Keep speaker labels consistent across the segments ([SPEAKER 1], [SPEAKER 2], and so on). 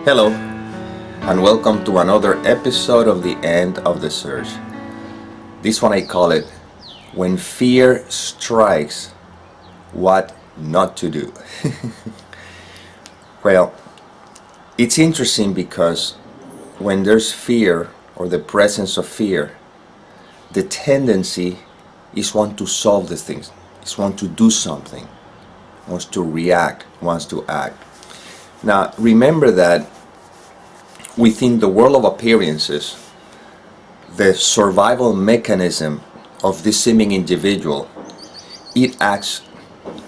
[SPEAKER 1] Hello, and welcome to another episode of The End of the Search. This one I call it, When Fear Strikes, What Not to Do. Well, it's interesting because when there's fear or the presence of fear, the tendency is one to solve the things, is one to do something, wants to react, wants to act. Now, remember that within the world of appearances, the survival mechanism of this seeming individual, it acts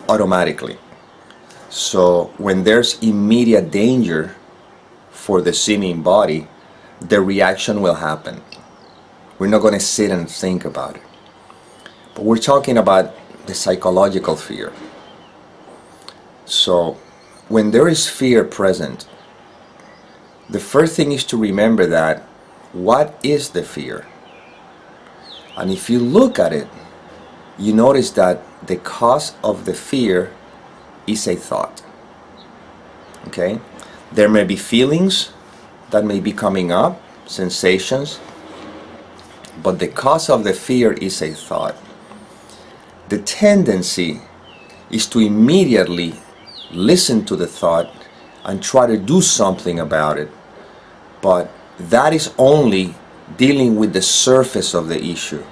[SPEAKER 1] automatically. So when there's immediate danger for the seeming body, the reaction will happen. We're not going to sit and think about it. But we're talking about the psychological fear. So when there is fear present, the first thing is to remember that what is the fear? And if you look at it, you notice that the cause of the fear is a thought. Okay? There may be feelings that may be coming up, sensations, but the cause of the fear is a thought. The tendency is to immediately listen to the thought and try to do something about it. But that is only dealing with the surface of the issue.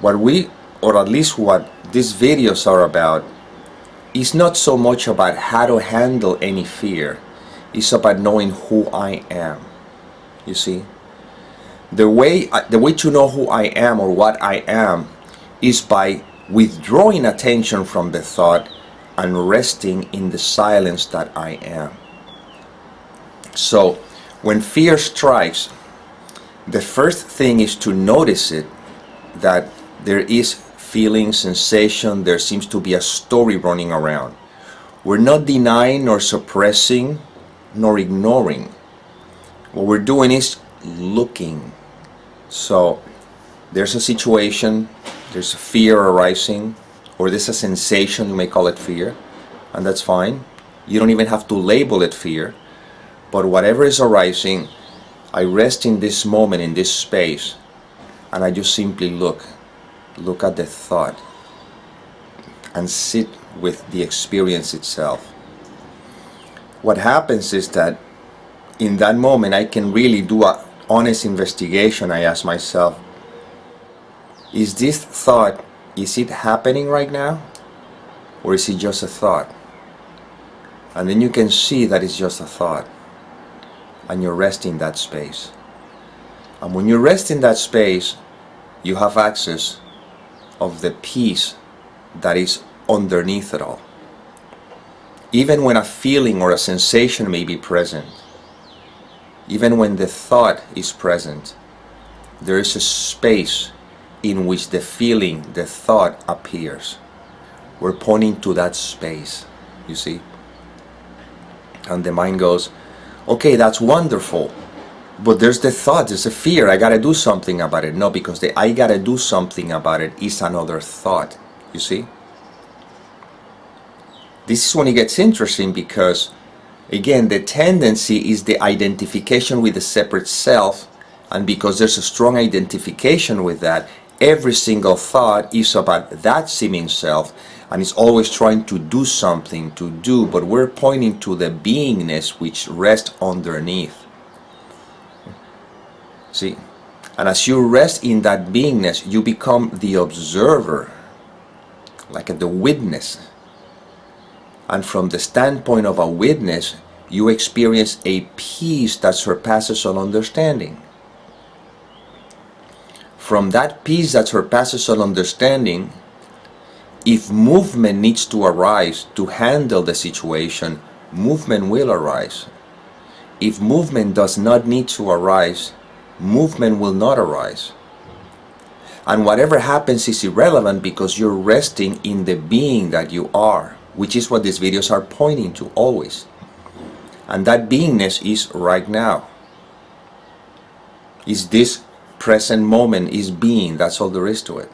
[SPEAKER 1] What we, or at least what these videos are about, is not so much about how to handle any fear. It's about knowing who I am. You see? The way to know who I am or what I am is by withdrawing attention from the thought and resting in the silence that I am. So, when fear strikes, the first thing is to notice it, that there is feeling, sensation, there seems to be a story running around. We're not denying nor suppressing nor ignoring. What we're doing is looking. So there's a situation, there's a fear arising, or there's a sensation, you may call it fear, and that's fine. You don't even have to label it fear. But whatever is arising, I rest in this moment, in this space, and I just simply look at the thought and sit with the experience itself. What happens is that in that moment I can really do an honest investigation. I ask myself, is this thought, is it happening right now? Or is it just a thought? And then you can see that it's just a thought. And you rest in that space. And when you rest in that space, you have access of the peace that is underneath it all. Even when a feeling or a sensation may be present, even when the thought is present, there is a space in which the feeling, the thought appears. We're pointing to that space, you see? And the mind goes, okay, that's wonderful, but there's the thought, there's a fear, I gotta do something about it. No, because the I gotta do something about it is another thought, you see? This is when it gets interesting because, again, the tendency is the identification with the separate self, and because there's a strong identification with that, every single thought is about that seeming self, and it's always trying to do something, to do, but we're pointing to the beingness which rests underneath. See? And as you rest in that beingness, you become the observer, like the witness. And from the standpoint of a witness, you experience a peace that surpasses all understanding. From that peace that surpasses all understanding, if movement needs to arise to handle the situation, movement will arise. If movement does not need to arise, movement will not arise. And whatever happens is irrelevant because you're resting in the being that you are, which is what these videos are pointing to always. And that beingness is right now. Is this present moment, is being, that's all there is to it.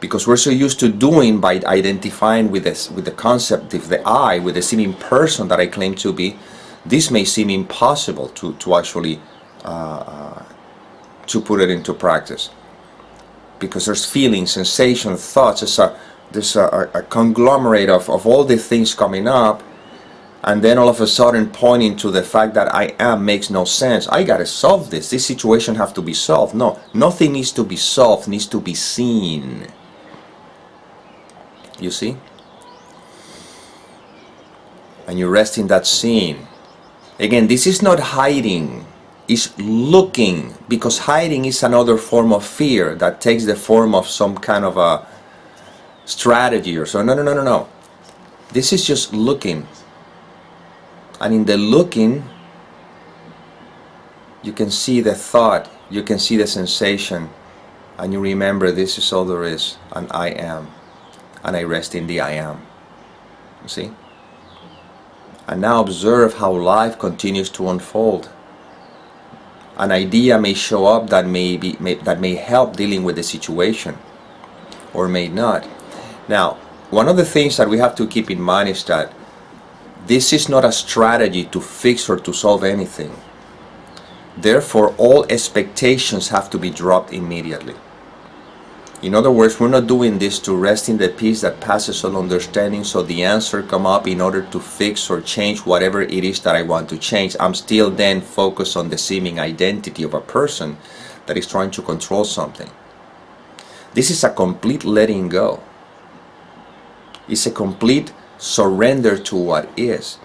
[SPEAKER 1] because we're so used to doing by identifying with this, with the concept of the I, with the seeming person that I claim to be, this may seem impossible to actually to put it into practice, because there's feelings, sensations, thoughts. There's a conglomerate of all the things coming up, and then all of a sudden pointing to the fact that I am makes no sense. I gotta solve this. This situation has to be solved. No, nothing needs to be solved, needs to be seen. You see? And you rest in that seeing. Again, this is not hiding, it's looking, because hiding is another form of fear that takes the form of some kind of a strategy or so. No. This is just looking. And in the looking, you can see the thought, you can see the sensation, and you remember this is all there is, and I am. And I rest in the I am. You see? And now observe how life continues to unfold. An idea may show up that may help dealing with the situation, or may not. Now, one of the things that we have to keep in mind is that this is not a strategy to fix or to solve anything. Therefore, all expectations have to be dropped immediately. In other words, we're not doing this to rest in the peace that passes all understanding, so the answer come up in order to fix or change whatever it is that I want to change. I'm still then focused on the seeming identity of a person that is trying to control something. This is a complete letting go. It's a complete surrender to what is.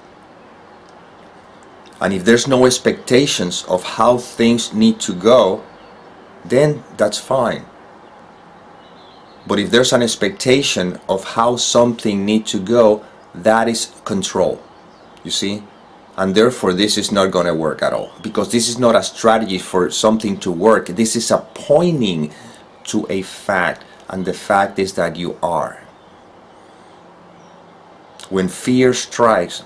[SPEAKER 1] And if there's no expectations of how things need to go, then that's fine. But if there's an expectation of how something needs to go, that is control. You see? And therefore this is not going to work at all. Because this is not a strategy for something to work. This is a pointing to a fact. And the fact is that you are. When fear strikes,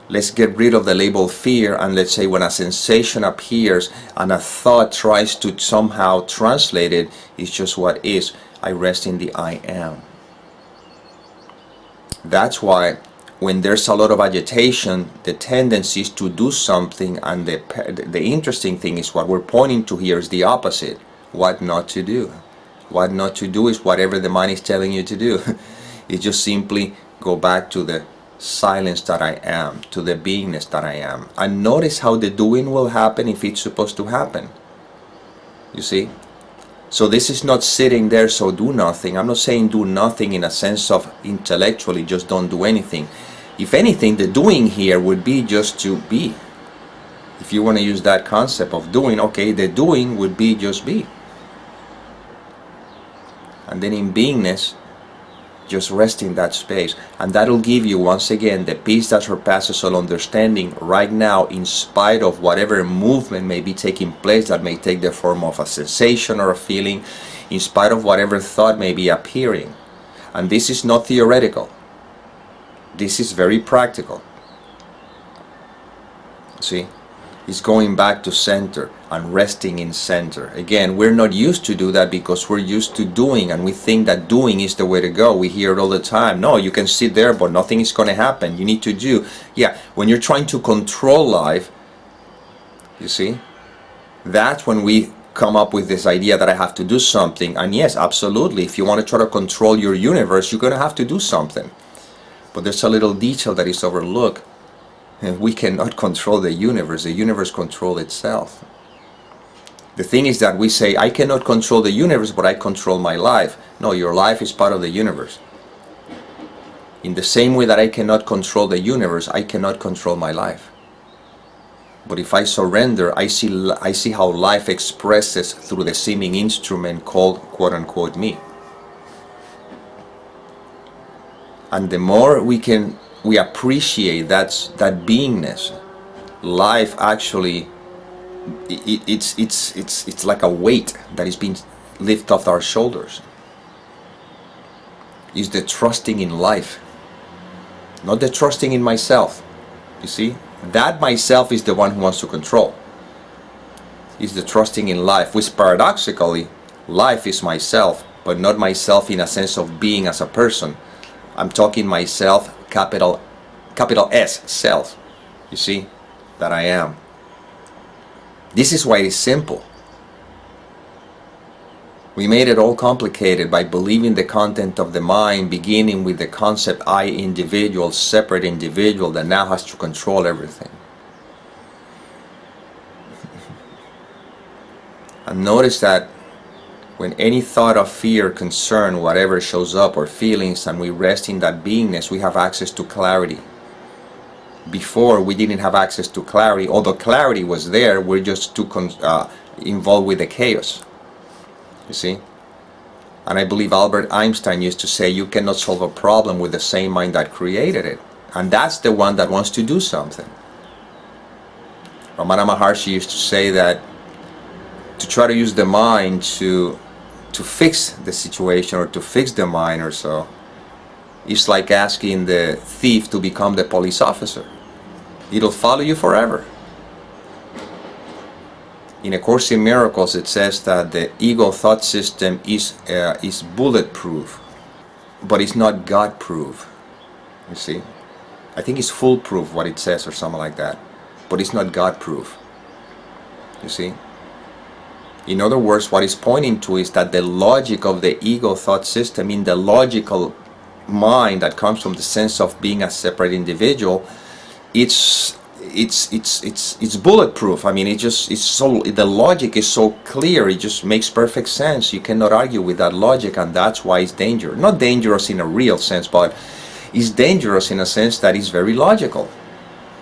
[SPEAKER 1] let's get rid of the label fear, and let's say when a sensation appears and a thought tries to somehow translate it, it's just what is. I rest in the I am. That's why when there's a lot of agitation, the tendency is to do something, and the interesting thing is what we're pointing to here is the opposite. What not to do. What not to do is whatever the mind is telling you to do. It's just simply go back to the silence that I am, to the beingness that I am. And notice how the doing will happen if it's supposed to happen. You see? So this is not sitting there, so do nothing. I'm not saying do nothing in a sense of intellectually, just don't do anything. If anything, the doing here would be just to be. If you want to use that concept of doing, okay, the doing would be just be. And then in beingness, just rest in that space, and that'll give you once again the peace that surpasses all understanding right now, in spite of whatever movement may be taking place that may take the form of a sensation or a feeling, in spite of whatever thought may be appearing. And this is not theoretical. This is very practical. See? It's going back to center and resting in center. Again, we're not used to do that because we're used to doing, and we think that doing is the way to go. We hear it all the time. No, you can sit there, but nothing is going to happen. You need to do. Yeah, when you're trying to control life, you see, that's when we come up with this idea that I have to do something. And yes, absolutely, if you want to try to control your universe, you're going to have to do something. But there's a little detail that is overlooked. And we cannot control the universe controls itself. The thing is that we say, I cannot control the universe, but I control my life. No, your life is part of the universe. In the same way that I cannot control the universe, I cannot control my life. But if I surrender, I see how life expresses through the seeming instrument called quote-unquote me. And the more we appreciate that beingness, life actually, it's like a weight that is being lifted off our shoulders. Is the trusting in life, not the trusting in myself. You see, that myself is the one who wants to control. Is the trusting in life, which paradoxically, life is myself, but not myself in a sense of being as a person. I'm talking myself, capital S, self. You see, that I am. This is why it's simple. We made it all complicated by believing the content of the mind, beginning with the concept I individual, separate individual that now has to control everything. And notice that when any thought of fear, concern, whatever shows up, or feelings, and we rest in that beingness, we have access to clarity. Before, we didn't have access to clarity. Although clarity was there, we're just too involved with the chaos. You see? And I believe Albert Einstein used to say, you cannot solve a problem with the same mind that created it. And that's the one that wants to do something. Ramana Maharshi used to say that to try to use the mind to fix the situation or to fix the mind or so, it's like asking the thief to become the police officer. It'll follow you forever. In A Course in Miracles, it says that the ego thought system is bulletproof, but it's not God-proof. You see? I think it's foolproof, what it says, or something like that. But it's not God-proof. You see? In other words, what it's pointing to is that the logic of the ego thought system, in the logical mind that comes from the sense of being a separate individual, it's bulletproof. I mean, the logic is so clear, it just makes perfect sense. You cannot argue with that logic, and that's why it's dangerous. Not dangerous in a real sense, but it's dangerous in a sense that it's very logical.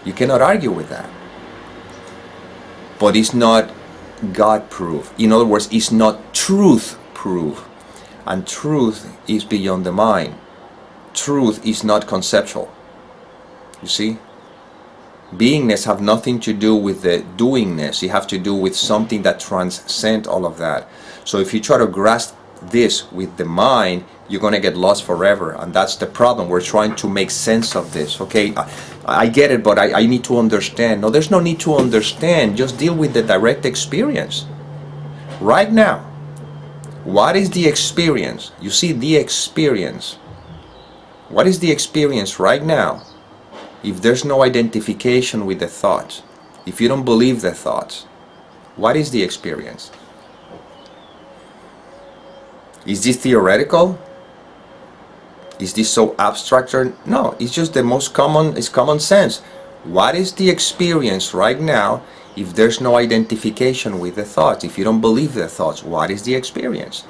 [SPEAKER 1] You cannot argue with that. But it's not God-proof. In other words, it's not truth-proof. And truth is beyond the mind. Truth is not conceptual. You see? Beingness have nothing to do with the doingness. It have to do with something that transcends all of that. So if you try to grasp this with the mind, you're going to get lost forever. And that's the problem. We're trying to make sense of this. Okay, I get it, but I need to understand. No, there's no need to understand. Just deal with the direct experience. Right now, what is the experience? You see, the experience. What is the experience right now? If there's no identification with the thoughts, if you don't believe the thoughts, what is the experience? Is this theoretical? Is this so abstract? Or no, it's just the most common, it's common sense. What is the experience right now if there's no identification with the thoughts? If you don't believe the thoughts, what is the experience?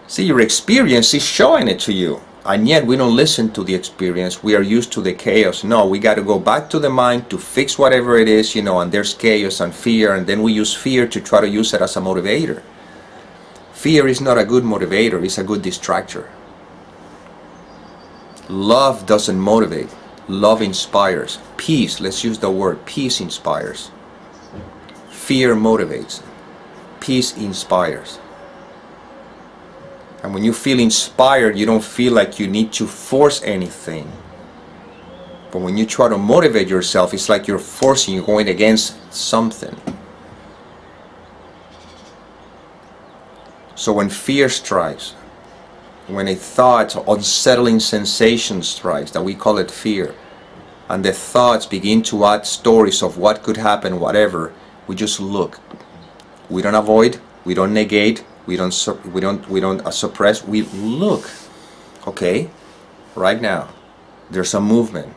[SPEAKER 1] See, your experience is showing it to you. And yet we don't listen to the experience. We are used to the chaos. No, we got to go back to the mind to fix whatever it is, and there's chaos and fear, and then we use fear to try to use it as a motivator. Fear is not a good motivator, it's a good distractor. Love doesn't motivate. Love inspires. Peace, let's use the word, peace inspires. Fear motivates. Peace inspires. And when you feel inspired, you don't feel like you need to force anything. But when you try to motivate yourself, it's like you're forcing, you're going against something. So when fear strikes, when a thought, unsettling sensation strikes, that we call it fear, and the thoughts begin to add stories of what could happen, whatever, we just look. We don't avoid, we don't negate, we don't suppress, we look. Okay, right now, there's a movement,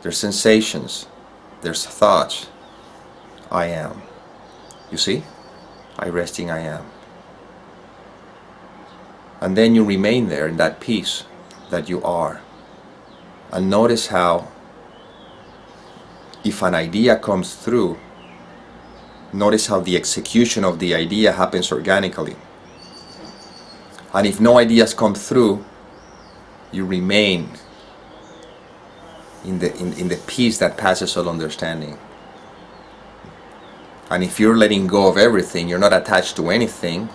[SPEAKER 1] there's sensations, there's thoughts. I am. You see? I resting, I am. And then you remain there in that peace that you are. And notice how, if an idea comes through, notice how the execution of the idea happens organically. And if no ideas come through, you remain in the peace that passes all understanding. And if you're letting go of everything, you're not attached to anything,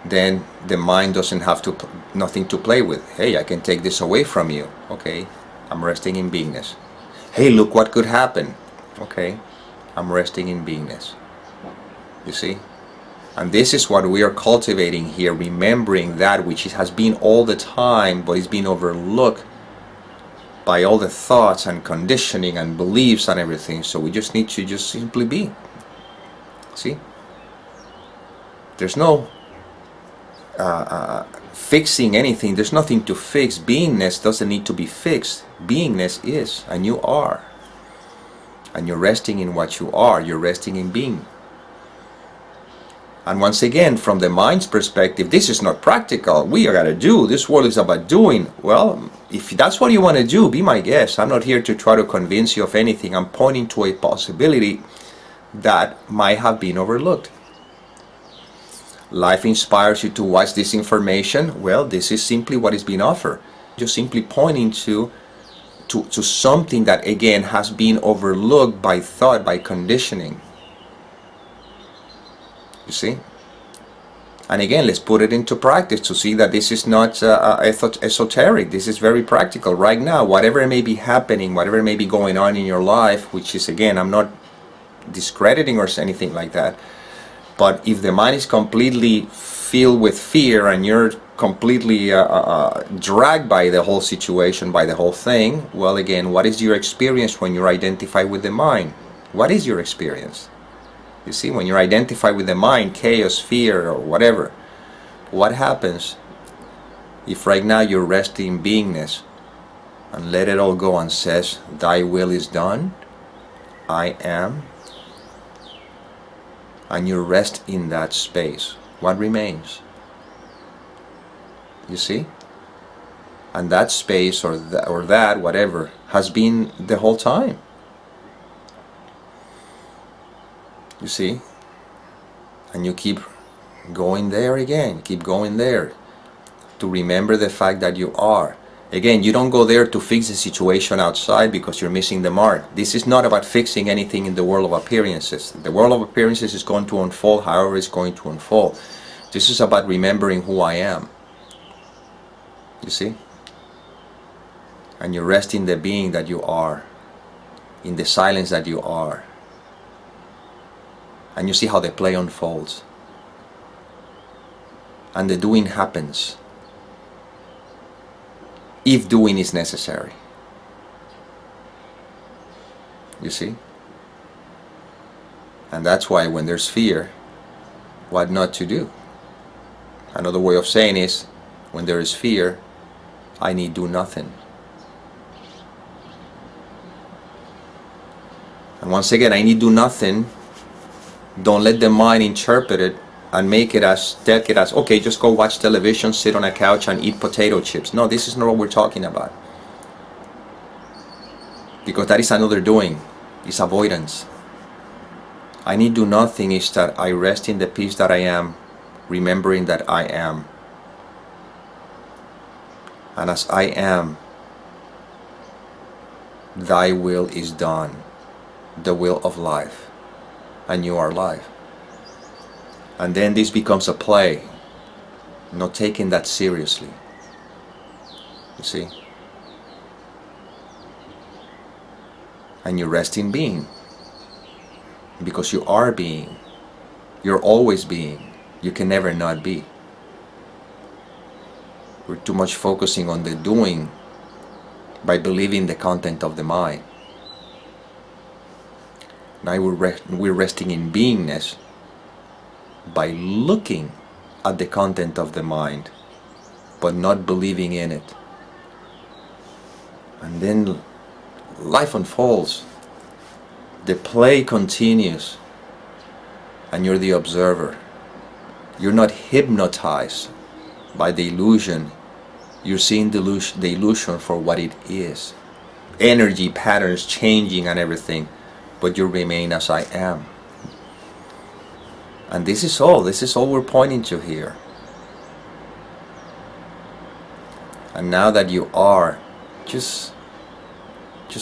[SPEAKER 1] then the mind doesn't have nothing to play with. Hey, I can take this away from you. Okay, I'm resting in beingness. Hey, look what could happen. Okay, I'm resting in beingness. You see? And this is what we are cultivating here, remembering that which has been all the time, but is being overlooked by all the thoughts and conditioning and beliefs and everything. So we just need to just simply be. See? There's no fixing anything. There's nothing to fix. Beingness doesn't need to be fixed. Beingness is, and you are. And you're resting in what you are. You're resting in being. And once again, from the mind's perspective, this is not practical. We gotta do. This world is about doing. Well, if that's what you want to do, be my guest. I'm not here to try to convince you of anything. I'm pointing to a possibility that might have been overlooked. Life inspires you to watch this information. Well, this is simply what is being offered. Just simply pointing to something that, again, has been overlooked by thought, by conditioning. You see? And again, let's put it into practice to see that this is not esoteric. This is very practical right now. Whatever may be happening, whatever may be going on in your life, which is, again, I'm not discrediting or anything like that. But if the mind is completely filled with fear and you're completely dragged by the whole situation, by the whole thing, well, again, what is your experience when you're identified with the mind? What is your experience? You see, when you're identified with the mind, chaos, fear, or whatever, what happens if right now you're resting in beingness and let it all go and says, thy will is done, I am, and you rest in that space? What remains? You see? And that space or that whatever has been the whole time. You see? And you keep going there again, keep going there to remember the fact that you are. Again, you don't go there to fix the situation outside because you're missing the mark. This is not about fixing anything in the world of appearances. The world of appearances is going to unfold however it's going to unfold. This is about remembering who I am. You see? And you rest in the being that you are, in the silence that you are. And you see how the play unfolds. And the doing happens. If doing is necessary. You see? And that's why when there's fear, what not to do. Another way of saying is, when there is fear, I need do nothing. And once again, I need do nothing. Don't let the mind interpret it and make it as, take it as, okay, just go watch television, sit on a couch and eat potato chips. No, this is not what we're talking about. Because that is another doing. It's avoidance. I need do nothing is that I rest in the peace that I am, remembering that I am. And as I am, thy will is done, the will of life, and you are life. And then this becomes a play, not taking that seriously. You see? And you rest in being, because you are being. You're always being. You can never not be. We're too much focusing on the doing by believing the content of the mind. Now we're resting in beingness by looking at the content of the mind, but not believing in it. And then life unfolds. The play continues, and you're the observer. You're not hypnotized by the illusion. You're seeing the illusion for what it is. Energy patterns changing and everything, but you remain as I am. And this is all we're pointing to here. And now that you are, just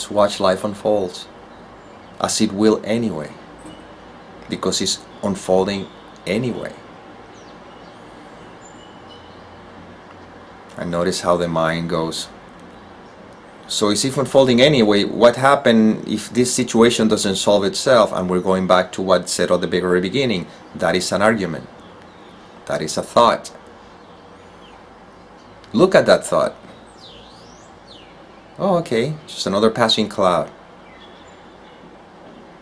[SPEAKER 1] watch life unfold, as it will anyway, because it's unfolding anyway. And notice how the mind goes. So it's if unfolding anyway, what happened if this situation doesn't solve itself? And we're going back to what said at the very beginning. That is an argument. That is a thought. Look at that thought. Oh, okay, just another passing cloud.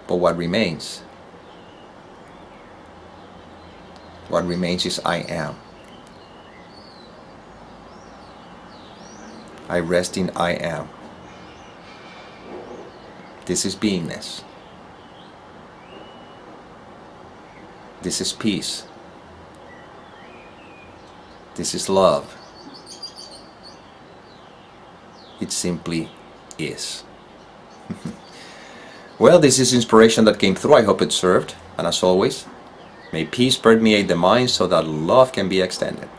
[SPEAKER 1] But what remains? What remains is I am. I rest in I am. This is beingness. This is peace. This is love. It simply is. Well, this is inspiration that came through. I hope it served. And as always, may peace permeate the mind so that love can be extended.